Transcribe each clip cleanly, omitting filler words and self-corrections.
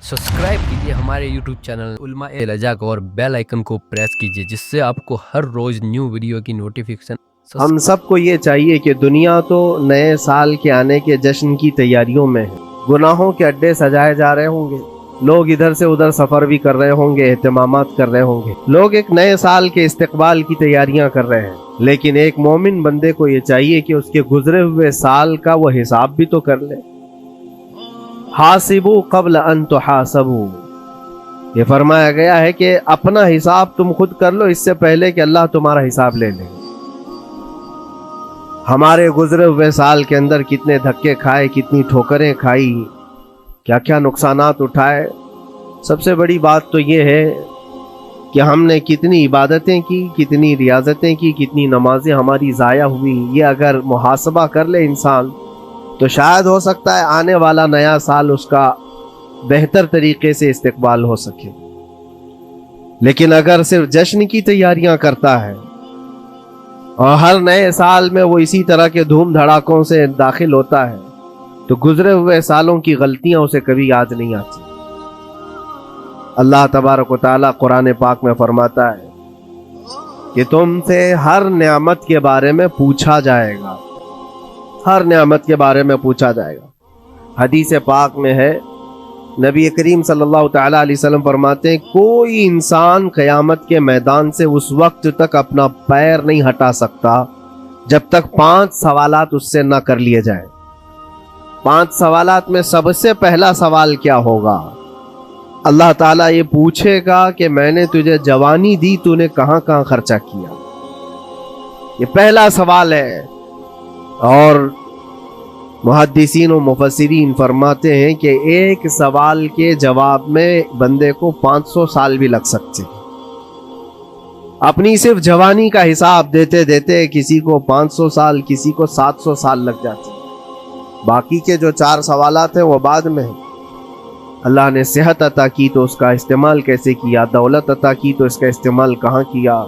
Subscribe कीजिए हमारे YouTube channel उलमाए रजा को और बेल आइकन को प्रेस कीजिए जिससे आपको हर रोज न्यू वीडियो की नोटिफिकेशन। हम सबको ये चाहिए कि दुनिया तो नए साल के आने के जश्न की तैयारियों में है। गुनाहों के अड्डे सजाए जा रहे होंगे, लोग इधर से उधर सफर भी कर रहे होंगे, एहतमामात कर रहे होंगे, लोग एक नए साल के इस्तकबाल की तैयारियां कर रहे हैं। लेकिन एक मोमिन बंदे को ये चाहिए कि उसके गुजरे हुए साल का वो हिसाब भी तो कर ले। हासिबू क़ब्ल अन तुहासबू, ये फरमाया गया है कि अपना हिसाब तुम खुद कर लो इससे पहले कि अल्लाह तुम्हारा हिसाब ले ले। हमारे गुजरे हुए साल के अंदर कितने धक्के खाए, कितनी ठोकरें खाई, क्या क्या नुकसानात उठाए। सबसे बड़ी बात तो ये है कि हमने कितनी इबादतें की, कितनी रियाजतें की, कितनी नमाजें हमारी ज़ाया हुई। ये अगर मुहासबा कर ले इंसान तो शायद हो सकता है आने वाला नया साल उसका बेहतर तरीके से इस्तकबाल हो सके। लेकिन अगर सिर्फ जश्न की तैयारियां करता है और हर नए साल में वो इसी तरह के धूम धड़ाकों से दाखिल होता है तो गुजरे हुए सालों की गलतियां उसे कभी याद नहीं आती। अल्लाह तबारक व तआला कुरान पाक में फरमाता है कि तुमसे हर नेमत के बारे में पूछा जाएगा, हर नेमत के बारे में पूछा जाएगा। हदीस पाक में है, नबी करीम सल्लल्लाहु तआला अलैहि वसल्लम फरमाते हैं, कोई इंसान क़यामत के मैदान से उस वक्त तक अपना पैर नहीं हटा सकता जब तक 5 सवालात उससे ना कर लिए जाए। 5 सवालात में सबसे पहला सवाल क्या होगा? अल्लाह ताला ये पूछेगा कि मैंने तुझे जवानी दी, तूने कहां कहां खर्चा किया। ये पहला सवाल है। और मुहद्दिसीन और मुफस्सिरीन फरमाते हैं कि एक सवाल के जवाब में बंदे को 500 साल भी लग सकते हैं। अपनी सिर्फ जवानी का हिसाब देते देते किसी को 500 साल, किसी को 700 साल लग जाते हैं। बाकी के जो 4 सवालात हैं वो बाद में है। अल्लाह ने सेहत अता की तो उसका इस्तेमाल कैसे किया, दौलत अता की तो इसका इस्तेमाल कहाँ किया।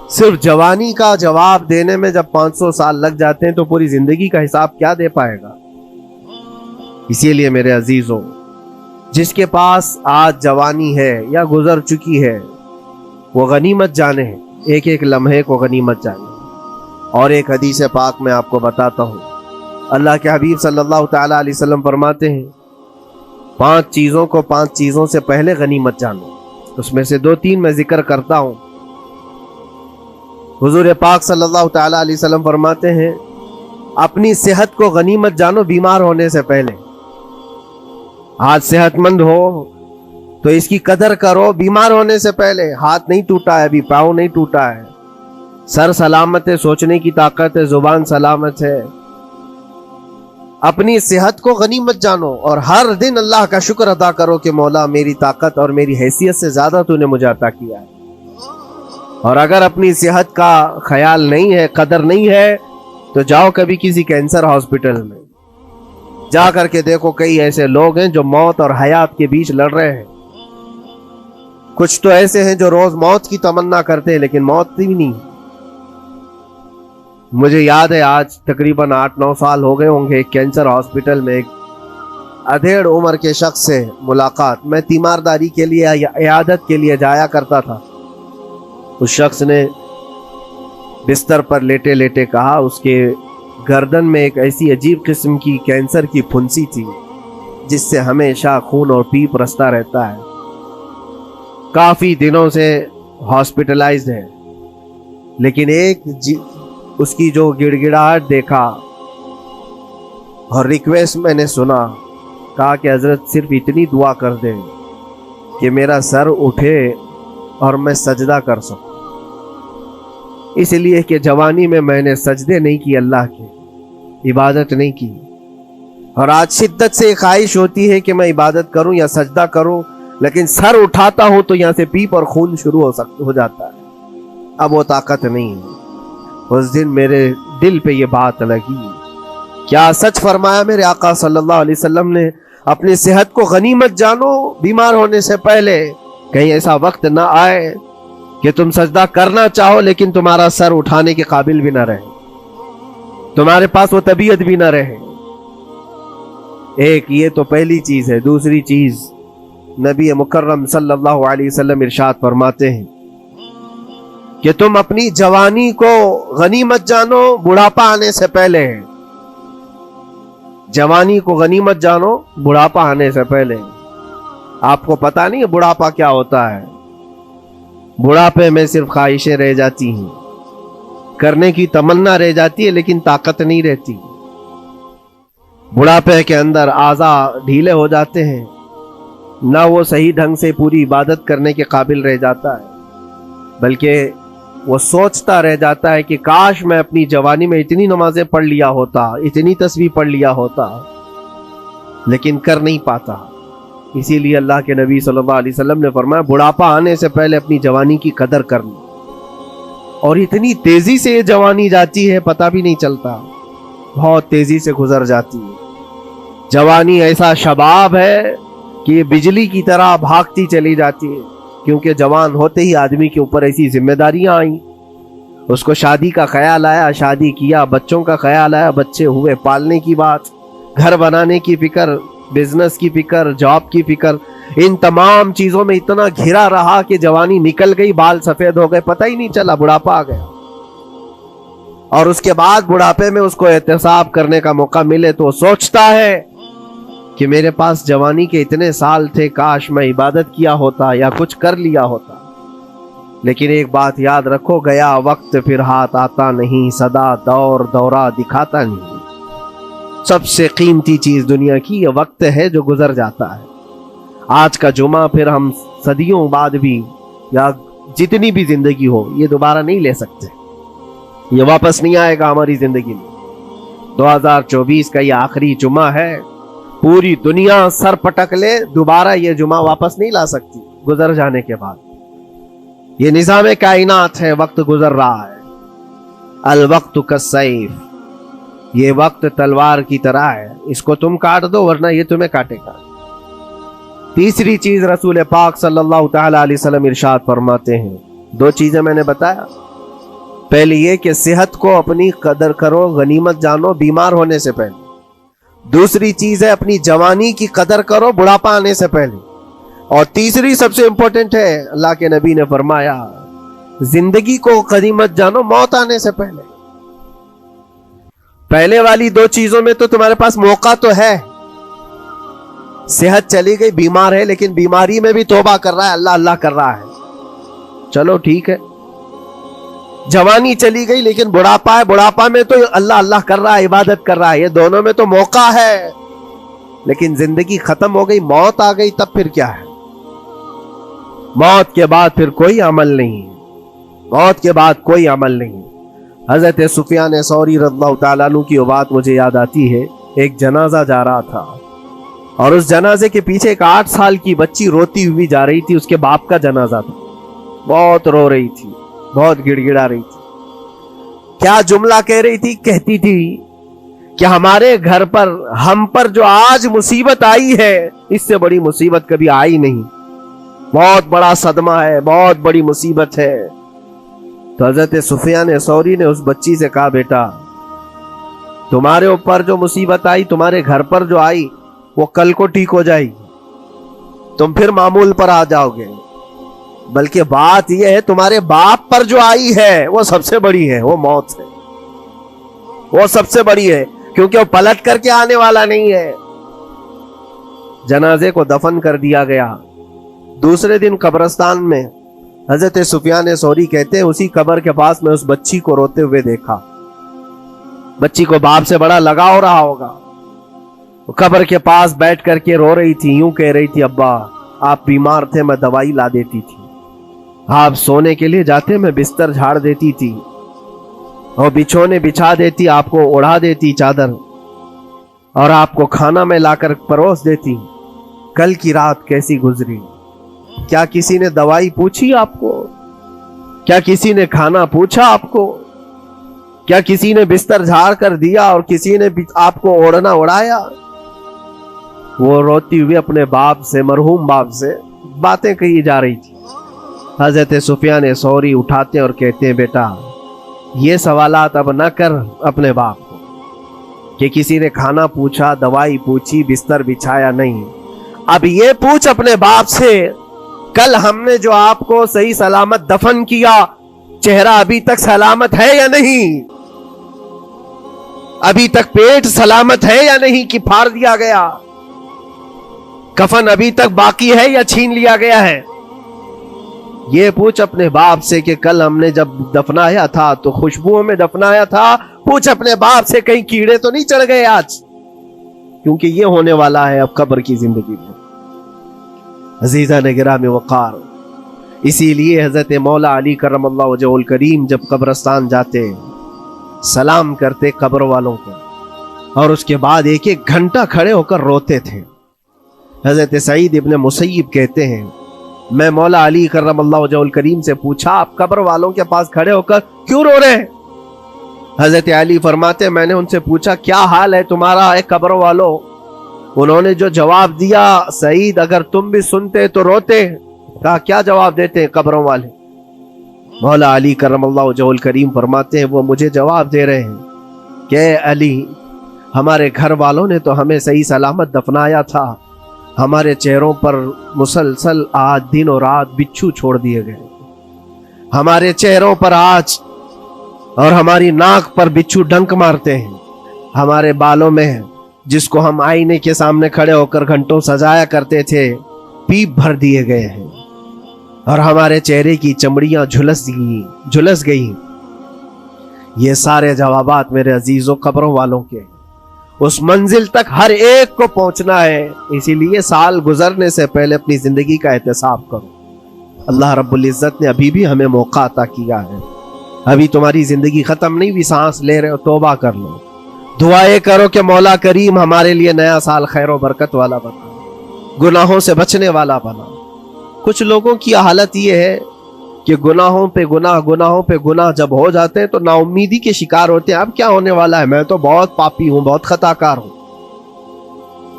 सिर्फ जवानी का जवाब देने में जब 500 साल लग जाते हैं तो पूरी जिंदगी का हिसाब क्या दे पाएगा। इसीलिए मेरे अजीजों, जिसके पास आज जवानी है या गुजर चुकी है वो गनीमत जाने, एक एक लम्हे को गनीमत जाने। और एक हदीस पाक में आपको बताता हूँ, अल्लाह के हबीब सल्लल्लाहु तआला अलैहि वसल्लम फरमाते हैं, 5 चीज़ों को 5 चीज़ों से पहले गनीमत जानो। उसमें से 2-3 मैं जिक्र करता हूँ। हुजूर पाक सल्लल्लाहु तआला अलैहि वसल्लम फरमाते हैं, अपनी सेहत को गनीमत जानो बीमार होने से पहले। आज सेहतमंद हो तो इसकी कदर करो बीमार होने से पहले। हाथ नहीं टूटा है अभी, पाँव नहीं टूटा है, सर सलामत है, सोचने की ताकत है, जुबान सलामत है। अपनी सेहत को गनीमत जानो और हर दिन अल्लाह का शुक्र अदा करो कि मौला मेरी ताकत और मेरी हैसियत से ज्यादा तूने मुझे अता किया है। और अगर अपनी सेहत का ख्याल नहीं है, कदर नहीं है, तो जाओ कभी किसी कैंसर हॉस्पिटल में जा करके देखो। कई ऐसे लोग हैं जो मौत और हयात के बीच लड़ रहे हैं। कुछ तो ऐसे हैं जो रोज मौत की तमन्ना करते हैं लेकिन मौत भी नहीं। मुझे याद है आज तकरीबन 8-9 साल हो गए होंगे, एक कैंसर हॉस्पिटल में एक अधेड़ उम्र के शख्स से मुलाकात। मैं तीमारदारी के लिए या इयादत के लिए जाया करता था। उस शख्स ने बिस्तर पर लेटे लेटे कहा उसके गर्दन में एक ऐसी अजीब किस्म की कैंसर की फुंसी थी जिससे हमेशा खून और पीप रसता रहता है। काफी दिनों से हॉस्पिटलाइज्ड है, लेकिन उसकी जो गिड़गिड़ाहट देखा और रिक्वेस्ट मैंने सुना, कहा कि हजरत सिर्फ इतनी दुआ कर दें कि मेरा सर उठे और मैं सजदा कर सकूं। इसलिए कि जवानी में मैंने सजदे नहीं की, अल्लाह की इबादत नहीं की, और आज शिद्दत से ख्वाहिश होती है कि मैं इबादत करूं या सजदा करूं, लेकिन सर उठाता हूं तो यहां से पीप और खून शुरू हो जाता है। अब वो ताकत नहीं है। उस दिन मेरे दिल पे ये बात लगी, क्या सच फरमाया मेरे आका सल्लल्लाहु अलैहि वसल्लम ने, अपनी सेहत को गनीमत जानो बीमार होने से पहले। कहीं ऐसा वक्त ना आए कि तुम सजदा करना चाहो लेकिन तुम्हारा सर उठाने के काबिल भी ना रहे, तुम्हारे पास वो तबीयत भी ना रहे। ایک یہ تو پہلی چیز ہے. دوسری چیز نبی مکرم صلی اللہ علیہ وسلم ارشاد فرماتے ہیں کہ تم اپنی جوانی کو غنیمت جانو بڑھاپا آنے سے پہلے. جوانی کو غنیمت جانو بڑھاپا آنے سے پہلے. آپ کو پتا نہیں ہے بڑھاپا کیا ہوتا ہے؟ بڑھاپے میں صرف خواہشیں رہ جاتی ہیں, کرنے کی تمنا رہ جاتی ہے لیکن طاقت نہیں رہتی. بڑھاپے کے اندر اعضاء ڈھیلے ہو جاتے ہیں, نہ وہ صحیح ڈھنگ سے پوری عبادت کرنے کے قابل رہ جاتا ہے, بلکہ وہ سوچتا رہ جاتا ہے کہ کاش میں اپنی جوانی میں اتنی نمازیں پڑھ لیا ہوتا, اتنی تسبیح پڑھ لیا ہوتا, لیکن کر نہیں پاتا. اسی لیے اللہ کے نبی صلی اللہ علیہ وسلم نے فرمایا بڑھاپا آنے سے پہلے اپنی جوانی کی قدر کرنا. اور اتنی تیزی سے یہ جوانی جاتی ہے پتہ بھی نہیں چلتا, بہت تیزی سے گزر جاتی ہے. جوانی ایسا شباب ہے کہ یہ بجلی کی طرح بھاگتی چلی جاتی ہے, کیونکہ جوان ہوتے ہی آدمی کے اوپر ایسی ذمہ داریاں آئیں. اس کو شادی کا خیال آیا, شادی کیا, بچوں کا خیال آیا, بچے ہوئے, پالنے کی بات, گھر بنانے کی فکر, بزنس کی فکر, جاب کی فکر. ان تمام چیزوں میں اتنا گھرا رہا کہ جوانی نکل گئی, بال سفید ہو گئے, پتہ ہی نہیں چلا, بڑھاپا آ گیا. اور اس کے بعد بڑھاپے میں اس کو احتساب کرنے کا موقع ملے تو وہ سوچتا ہے کہ میرے پاس جوانی کے اتنے سال تھے, کاش میں عبادت کیا ہوتا یا کچھ کر لیا ہوتا. لیکن ایک بات یاد رکھو, گیا وقت پھر ہاتھ آتا نہیں, سدا دور دورہ دکھاتا نہیں. سب سے قیمتی چیز دنیا کی یہ وقت ہے جو گزر جاتا ہے. آج کا جمعہ پھر ہم صدیوں بعد بھی یا جتنی بھی زندگی ہو یہ دوبارہ نہیں لے سکتے, یہ واپس نہیں آئے گا ہماری زندگی میں. 2024 کا یہ آخری جمعہ ہے, پوری دنیا سر پٹک لے دوبارہ یہ جمعہ واپس نہیں لا سکتی گزر جانے کے بعد. یہ نظام کائنات ہے, وقت گزر رہا ہے. الوقت کالسیف, یہ وقت تلوار کی طرح ہے, اس کو تم کاٹ دو ورنہ یہ تمہیں کاٹے گا. تیسری چیز رسول پاک صلی اللہ تعالی علیہ وسلم ارشاد فرماتے ہیں, دو چیزیں میں نے بتایا. پہلی یہ کہ صحت کو اپنی قدر کرو, غنیمت جانو بیمار ہونے سے پہلے. دوسری چیز ہے اپنی جوانی کی قدر کرو بڑھاپا آنے سے پہلے. اور تیسری سب سے امپورٹنٹ ہے, اللہ کے نبی نے فرمایا زندگی کو غنیمت جانو موت آنے سے پہلے. پہلے والی دو چیزوں میں تو تمہارے پاس موقع تو ہے. صحت چلی گئی, بیمار ہے, لیکن بیماری میں بھی توبہ کر رہا ہے, اللہ اللہ کر رہا ہے, چلو ٹھیک ہے. جوانی چلی گئی لیکن بڑھاپا ہے, بڑھاپا میں تو اللہ اللہ کر رہا ہے, عبادت کر رہا ہے. یہ دونوں میں تو موقع ہے, لیکن زندگی ختم ہو گئی, موت آ گئی, تب پھر کیا ہے؟ موت کے بعد پھر کوئی عمل نہیں, موت کے بعد کوئی عمل نہیں. حضرت سفیان ثوری رضی اللہ تعالیٰ عنہ کی وہ بات مجھے یاد آتی ہے. ایک جنازہ جا رہا تھا اور اس جنازے کے پیچھے ایک 8 سال کی بچی روتی ہوئی جا رہی تھی. اس کے باپ کا جنازہ تھا, بہت رو رہی تھی, بہت گڑ گڑا رہی تھی. کیا جملہ کہہ رہی تھی؟ کہتی تھی کہ ہمارے گھر پر, ہم پر جو آج مصیبت آئی ہے اس سے بڑی مصیبت کبھی آئی نہیں, بہت بڑا صدمہ ہے, بہت بڑی مصیبت ہے. تو حضرت سفیان ثوری نے اس بچی سے کہا بیٹا تمہارے اوپر جو مصیبت آئی, تمہارے گھر پر جو آئی وہ کل کو ٹھیک ہو جائے گی, تم پھر معمول پر آ جاؤ گے. بلکہ بات یہ ہے تمہارے باپ پر جو آئی ہے وہ سب سے بڑی ہے, وہ موت ہے, وہ سب سے بڑی ہے, کیونکہ وہ پلٹ کر کے آنے والا نہیں ہے. جنازے کو دفن کر دیا گیا. دوسرے دن قبرستان میں حضرت سفیان ثوری کہتے ہیں اسی قبر کے پاس میں اس بچی کو روتے ہوئے دیکھا. بچی کو باپ سے بڑا لگاؤ رہا ہوگا, قبر کے پاس بیٹھ کر کے رو رہی تھی, یوں کہہ رہی تھی ابا آپ بیمار تھے, میں دوائی لا دیتی تھی, آپ سونے کے لیے جاتے میں بستر جھاڑ دیتی تھی اور بچھونے بچھا دیتی, آپ کو اڑا دیتی چادر, اور آپ کو کھانا میں لا کر پروس دیتی. کل کی رات کیسی گزری؟ کیا کسی نے دوائی پوچھی آپ کو؟ کیا کسی نے کھانا پوچھا آپ کو؟ کیا کسی نے بستر جھاڑ کر دیا اور کسی نے آپ کو اوڑھنا اڑایا؟ وہ روتی ہوئی اپنے باپ سے, مرحوم باپ سے باتیں کہی جا رہی تھی. حضرت سفیان ثوری اٹھاتے اور کہتے ہیں بیٹا یہ سوالات اب نہ کر اپنے باپ کو, کہ किसी ने खाना पूछा, दवाई पूछी, बिस्तर बिछाया नहीं। अब ये पूछ अपने बाप से, कल हमने जो आपको सही सलामत दफन किया, चेहरा अभी तक सलामत है या नहीं? अभी तक पेट सलामत है या नहीं कि फाड़ दिया गया? कफन अभी तक बाकी है या छीन लिया गया है? ये पूछ अपने बाप से कि कल हमने जब दफनाया था तो खुशबुओं में दफनाया था। पूछ अपने बाप से कहीं कीड़े तो नहीं चढ़ गए आज, क्योंकि ये होने वाला है अब कब्र की जिंदगी में। अजीजा ने गिरामी वक़ार, इसीलिए हजरत मौला अली करमल्लाहु वजहुल करीम जब कब्रस्तान जाते सलाम करते कब्र वालों को, और उसके बाद एक एक घंटा खड़े होकर रोते थे। हजरत सईद इब्न मुसय्यिब कहते हैं, मैं मौला अली करमल्लाहु वजहुल करीम से पूछा, आप कब्र वालों के पास खड़े होकर क्यों रो रहे हैं? हजरत अली फरमाते, मैंने उनसे पूछा क्या हाल है तुम्हारा है कब्र वालों? उन्होंने जो जवाब दिया, सईद अगर तुम भी सुनते तो रोते। कहा क्या जवाब देते हैं कब्रों वाले? मौला अली करमल्लाहु वजहुल करीम फरमाते हैं, वो मुझे जवाब दे रहे हैं कि अली, हमारे घर वालों ने तो हमें सही सलामत दफनाया था, हमारे चेहरों पर मुसलसल आज दिन और रात बिच्छू छोड़ दिए गए, हमारे चेहरों पर आज और हमारी नाक पर बिच्छू डंक मारते हैं, हमारे बालों में जिसको हम आईने के सामने खड़े होकर घंटों सजाया करते थे पीप भर दिए गए हैं, और हमारे चेहरे की चमड़ियां झुलस गई। ये सारे जवाबात मेरे अजीजों कब्रों वालों के। उस मंजिल तक हर एक को पहुंचना है, इसीलिए साल गुजरने से पहले अपनी जिंदगी का एहतसाब करो। अल्लाह रब्बुल इज्जत ने अभी भी हमें मौका अता किया है। अभी तुम्हारी जिंदगी खत्म नहीं हुई, सांस ले रहे हो, तौबा कर लो, दुआएं करो कि मौला करीम हमारे लिए नया साल खैर और बरकत वाला बना, गुनाहों से बचने वाला बना। कुछ लोगों की हालत ये है कि गुनाहों पे गुनाह जब हो जाते हैं तो नाउम्मीदी के शिकार होते हैं। अब क्या होने वाला है, मैं तो बहुत पापी हूं, बहुत खताकार हूं,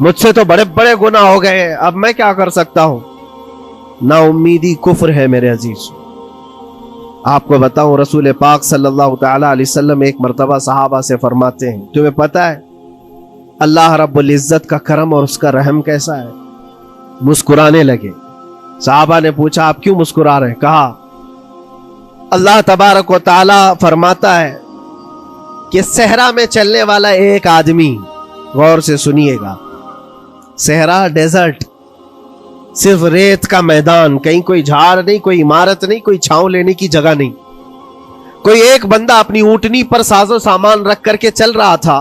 मुझसे तो बड़े बड़े गुनाह हो गए हैं, अब मैं क्या कर सकता हूं? नाउम्मीदी कुफ्र है मेरे अजीज। आपको बताऊं, रसूल पाक सल्लल्लाहु तआला अलैहि वसल्लम एक मर्तबा सहाबा से फरमाते हैं, तुम्हें पता है अल्लाह रब्बुल इज्जत का करम और उसका रहम कैसा है? मुस्कुराने लगे। सहाबा ने पूछा, आप क्यों मुस्कुरा रहे हैं? कहा, अल्लाह तबारक व तआला फरमाता है कि सहरा में चलने वाला एक आदमी, गौर से सुनिएगा, सहरा डेजर्ट, सिर्फ रेत का मैदान, कहीं कोई झाड़ नहीं, कोई इमारत नहीं, कोई छांव लेने की जगह नहीं। कोई एक बंदा अपनी ऊंटनी पर साजो सामान रख करके चल रहा था।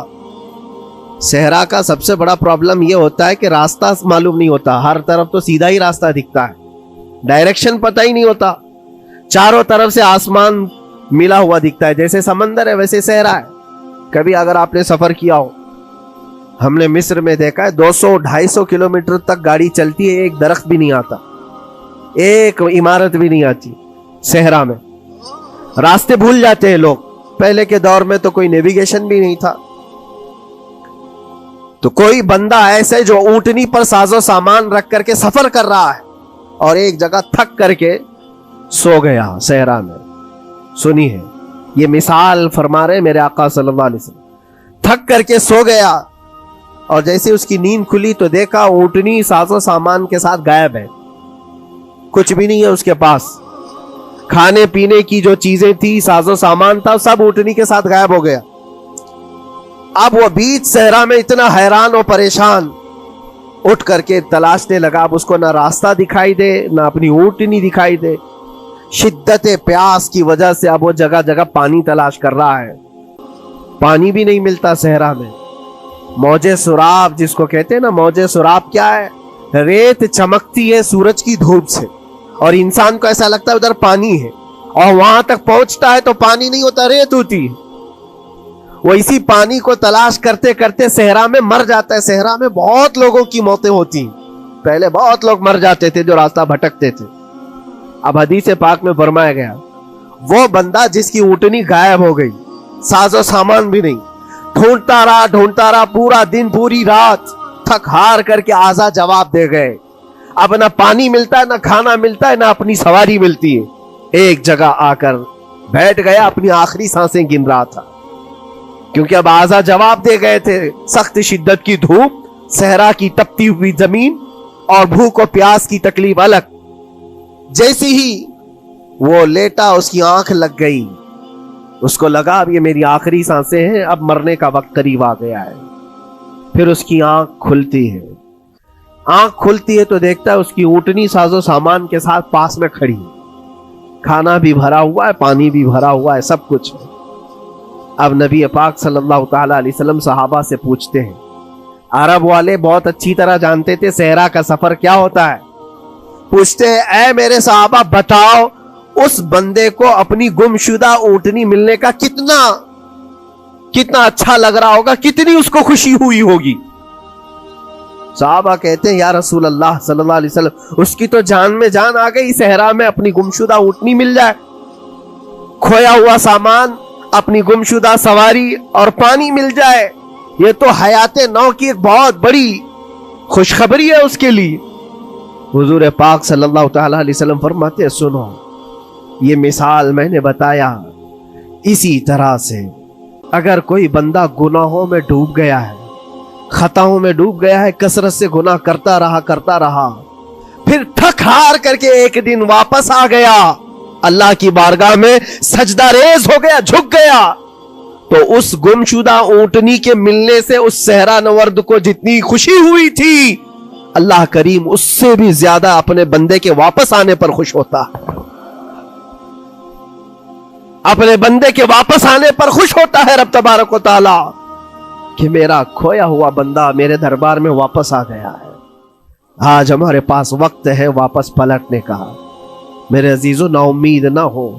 सहरा का सबसे बड़ा प्रॉब्लम यह होता है कि रास्ता मालूम नहीं होता, हर तरफ तो सीधा ही रास्ता दिखता है, डायरेक्शन पता ही नहीं होता, चारों तरफ से आसमान मिला हुआ दिखता है, जैसे समंदर है वैसे सहरा है। कभी अगर आपने सफर किया हो, हमने मिस्र में देखा है 200-250 किलोमीटर तक गाड़ी चलती है, एक दरख्त भी नहीं आता, एक इमारत भी नहीं आती। सहरा में रास्ते भूल जाते हैं लोग। पहले के दौर में तो कोई नेविगेशन भी नहीं था। तो कोई बंदा ऐसे जो ऊंटनी पर साजो सामान रख करके सफर कर रहा है और एक जगह थक करके सो गया सहरा में। सुनिए, ये मिसाल फरमा रहे मेरे आका सल्लल्लाहु अलैहि वसल्लम। थक करके सो गया और जैसे उसकी नींद खुली तो देखा ऊंटनी साजो सामान के साथ गायब है, कुछ भी नहीं है उसके पास। खाने पीने की जो चीजें थी, साजो सामान था, सब ऊंटनी के साथ गायब हो गया। अब वो बीच सहरा में इतना हैरान और परेशान, उठ करके तलाशने लगा। अब उसको ना रास्ता दिखाई दे, ना अपनी ऊंटनी दिखाई दे। शिद्दत प्यास की वजह से अब वो जगह जगह पानी तलाश कर रहा है, पानी भी नहीं मिलता सहरा में। मौजे सुराब जिसको कहते हैं ना, मौजे सुराब क्या है? रेत चमकती है सूरज की धूप से और इंसान को ऐसा लगता है उधर पानी है, और वहां तक पहुंचता है तो पानी नहीं होता, रेत होती है। वो इसी पानी को तलाश करते करते सहरा में मर जाता है। सहरा में बहुत लोगों की मौतें होती, पहले बहुत लोग मर जाते थे जो रास्ता भटकते थे। अब हदीस पाक में फरमाया गया, वो बंदा जिसकी ऊंटनी गायब हो गई, साजो सामान भी नहीं, ढूंढता रहा पूरा दिन पूरी रात, थक हार करके आजा जवाब दे गए। अब ना पानी मिलता है, ना खाना मिलता है, ना अपनी सवारी मिलती है। एक जगह आकर बैठ गया, अपनी आखिरी सांसें गिन रहा था। کیونکہ اب آزا جواب دے گئے تھے. سخت شدت کی دھوپ، صحرا کی تپتی ہوئی زمین اور بھوک و پیاس کی تکلیف الگ. جیسی ہی وہ لیٹا اس کی آنکھ لگ گئی. اس کو لگا اب یہ میری آخری سانسیں ہیں، اب مرنے کا وقت قریب آ گیا ہے. پھر اس کی آنکھ کھلتی ہے. آنکھ کھلتی ہے تو دیکھتا ہے اس کی اونٹنی ساز و سامان کے ساتھ پاس میں کھڑی ہے. کھانا بھی بھرا ہوا ہے، پانی بھی بھرا ہوا ہے، سب کچھ ہے. اب نبی پاک صلی اللہ تعالی علیہ وسلم صحابہ سے پوچھتے ہیں. عرب والے بہت اچھی طرح جانتے تھے صحرا کا سفر کیا ہوتا ہے. پوچھتے ہیں اے میرے صحابہ بتاؤ اس بندے کو اپنی گمشدہ اونٹنی ملنے کا کتنا اچھا لگ رہا ہوگا، کتنی اس کو خوشی ہوئی ہوگی. صحابہ کہتے ہیں یا رسول اللہ صلی اللہ علیہ وسلم اس کی تو جان میں جان آ گئی. صحرا میں اپنی گمشدہ اونٹنی مل جائے، کھویا ہوا سامان، اپنی گمشدہ سواری اور پانی مل جائے، یہ تو حیات نو کی ایک بہت بڑی خوشخبری ہے اس کے لیے. حضور پاک صلی اللہ تعالی علیہ وسلم فرماتے ہیں سنو، یہ مثال میں نے بتایا اسی طرح سے اگر کوئی بندہ گناہوں میں ڈوب گیا ہے، خطاؤں میں ڈوب گیا ہے، کثرت سے گناہ کرتا رہا، پھر تھک ہار کر کے ایک دن واپس آ گیا، اللہ کی بارگاہ میں سجدہ ریز ہو گیا، جھک گیا، تو اس گمشدہ اونٹنی کے ملنے سے اس صحرا نورد کو جتنی خوشی ہوئی تھی، اللہ کریم اس سے بھی زیادہ اپنے بندے کے واپس آنے پر خوش ہوتا ہے. اپنے بندے کے واپس آنے پر خوش ہوتا ہے رب تبارک و تعالی کہ میرا کھویا ہوا بندہ میرے دربار میں واپس آ گیا ہے. آج ہمارے پاس وقت ہے واپس پلٹنے کا. میرے عزیزو نا امید نہ ہو،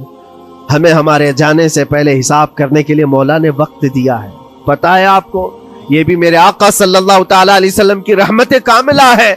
ہمیں ہمارے جانے سے پہلے حساب کرنے کے لیے مولا نے وقت دیا ہے. پتہ ہے آپ کو، یہ بھی میرے آقا صلی اللہ تعالی علیہ وسلم کی رحمت کاملہ ہے